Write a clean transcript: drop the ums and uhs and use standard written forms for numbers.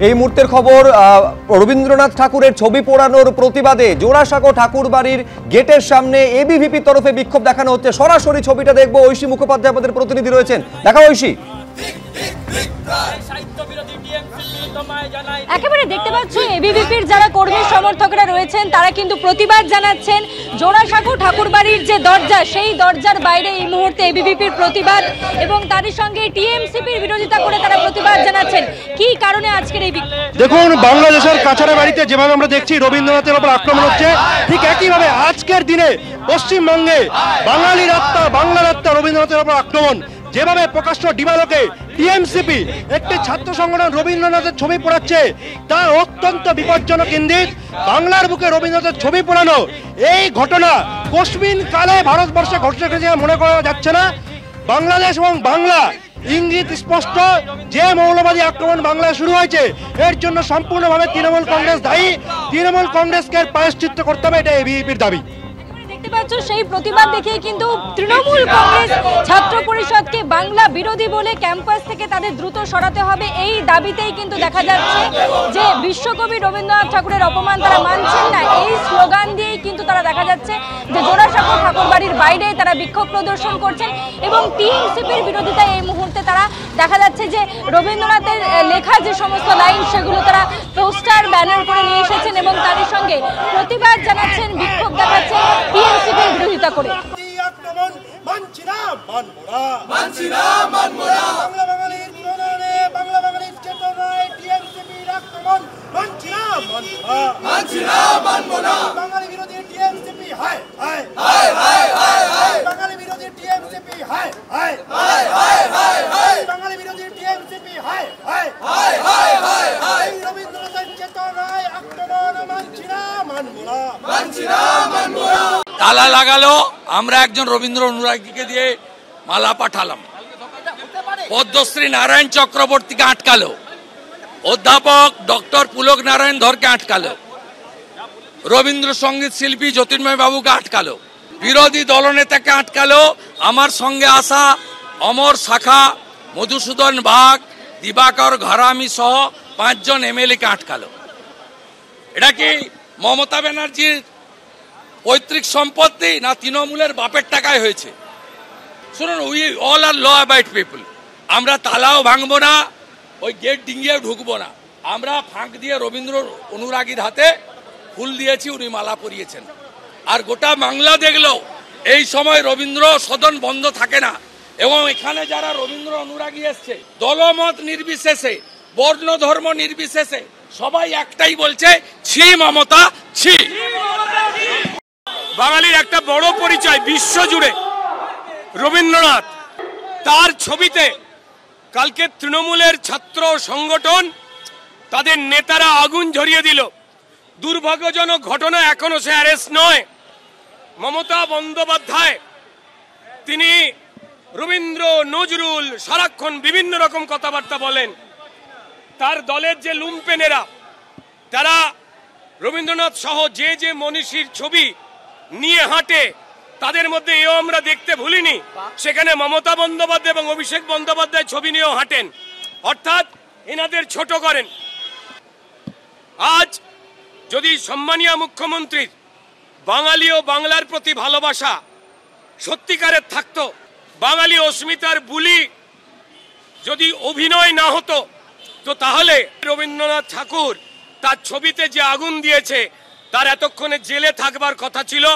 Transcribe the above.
এই মুহূর্তের খবর, রবীন্দ্রনাথ ঠাকুরের ছবি পোড়ানোর প্রতিবাদে জোড়াসাঁকো ঠাকুর বাড়ির গেটের সামনে এবিভিপির তরফে বিক্ষোভ দেখানো হচ্ছে। সরাসরি ছবিটা দেখবো, ঐশী মুখোপাধ্যায় আমাদের প্রতিনিধি রয়েছেন। দেখা ঐশী। একেবারে দেখতে পাচ্ছ এবিভিপির যারা কর্মী সমর্থকরা রয়েছেন তারা কিন্তু প্রতিবাদ জানাচ্ছেন। জোড়াসাঁকো ঠাকুরবাড়ির যে দরজা, সেই দরজার বাইরে এই মুহূর্তে এবিভিপির প্রতিবাদ এবং তাদের সঙ্গে টিএমসিপির বিরোধিতা করে তারা প্রতিবাদ জানাচ্ছেন। কি কারণে আজকের এই বিক্ষোভ? দেখুন, বাংলাদেশের কাছাড়া বাড়িতে যেভাবে আমরা দেখছি রবীন্দ্রনাথের উপর আক্রমণ হচ্ছে, ঠিক একইভাবে আজকের দিনে পশ্চিমবঙ্গে বাঙালির আত্মা, বাংলার আত্মা রবীন্দ্রনাথের উপর আক্রমণ। যেভাবে প্রকাশ্য ডিবালোকে টিএমসিপি একটি ছাত্র সংগঠন রবীন্দ্রনাথের ছবি পোড়াচ্ছে, তা অত্যন্ত বিপজ্জনক ইঙ্গিত। বাংলার বুকে রবীন্দ্রনাথের ছবি পোড়ানো এই ঘটনা কসমিন কালে ভারতবর্ষে ঘটেছে মনে করা যাচ্ছে না। বাংলাদেশ এবং বাংলা ইঙ্গিত স্পষ্ট, যে মৌলবাদী আক্রমণ বাংলায় শুরু হয়েছে এর জন্য সম্পূর্ণভাবে তৃণমূল কংগ্রেস দায়ী। তৃণমূল কংগ্রেসকে প্রায়শ্চিত্ত করতে হবে, এটা এবিভিপির দাবি। সেই প্রতিবাদ দেখে কিন্তু তৃণমূল কংগ্রেস ছাত্র পরিষদকে বাংলা বিরোধী বলে ক্যাম্পাস থেকে তাদের দ্রুত সরাতে হবে, এই দাবিতেই কিন্তু দেখা যাচ্ছে যে বিশ্বকবি রবীন্দ্রনাথ ঠাকুরের অপমান তারা মানছেন না। এই স্লোগান দিয়েই কিন্তু তারা দেখা যাচ্ছে যে জোড়াসাঁকো ঠাকুর বাড়ির বাইরে তারা বিক্ষোভ প্রদর্শন করছেন এবং টিএমসিপির বিরোধিতায় এই মুহূর্তে তারা দেখা যাচ্ছে যে রবীন্দ্রনাথের লেখা যে সমস্ত লাইন সেগুলো তারা পোস্টার ব্যানার করে নিয়ে এসেছেন এবং তাদের সঙ্গে প্রতিবাদ জানাচ্ছেন, বিক্ষোভ দেখাচ্ছেন টিএমসিপির বিরোধিতা করে। তালা লাগালো, আমরা একজন রবীন্দ্র অনুরাগীকে দিয়ে মালা পাঠালাম, পদ্মশ্রী নারায়ণ চক্রবর্তীকে আটকালো, অধ্যাপক ডক্টর পুলক নারায়ণ ধরকে আটকালো, রবীন্দ্রসঙ্গীত শিল্পী জ্যোতির্ময় বাবুকে আটকালো, বিরোধী দলনেতাকে আটকালো, আমার সঙ্গে আসা অমর শাখা, মধুসূদন বাগ, দিবাকর ঘরামি সহ 5 জন এমএলএ-কে আটকালো। এটা কি মমতা ব্যানার্জির পৈতৃক সম্পত্তি না তৃণমূলের বাপের টাকায় হয়েছে? শুনুন, we all are law abide people. আমরা তালাও ভাঙবো না, ওই গেট ডিঙ্গিয়ে ঢুকবো না। আমরা ফাঁক দিয়ে রবীন্দ্র অনুরাগীর হাতে ফুল দিয়েছি, উনি মালা পরিয়েছেন। আর গোটা বাংলা দেখলো এই সময় রবীন্দ্র সদন বন্ধ থাকে না এবং এখানে যারা রবীন্দ্র অনুরাগী এসছে দলমত নির্বিশেষে, বর্ণ ধর্ম নির্বিশেষে সবাই একটাই বলছে, ছি মমতা ছি। বাঙালির একটা বড় পরিচয় বিশ্বজুড়ে রবীন্দ্রনাথ, তার ছবিতে কালকে তৃণমূলের ছাত্র সংগঠন তাদের নেতারা আগুন ঝরিয়ে দিল। দুর্ভাগ্যজনক ঘটনা, এখনো সে অ্যারেস্ট নয়। মমতা বন্দ্যোপাধ্যায় তিনি রবীন্দ্র, নজরুল সারাক্ষণ বিভিন্ন রকম কথাবার্তা বলেন। তার দলের যে লুম্পেনেরা তারা রবীন্দ্রনাথ সহ যে যে মনীষীর ছবি নিয়ে হাঁটে, তাদের মধ্যে এও আমরা দেখতে ভুলিনি সেখানে মমতা বন্দ্যোপাধ্যায় এবং অভিষেক বন্দ্যোপাধ্যায় ছবি নিয়েও হাঁটেন, অর্থাৎ এনাদের ছোট করেন। আজ যদি সম্মানীয় মুখ্যমন্ত্রীর বাঙালি ও বাংলার প্রতি ভালোবাসা সত্যিকারের থাকতো, বাঙালি অস্মিতার বুলি যদি অভিনয় না হতো, তো তাহলে রবীন্দ্রনাথ ঠাকুর তার ছবিতে যে আগুন দিয়েছে তার এতক্ষণে জেলে থাকবার কথা ছিল।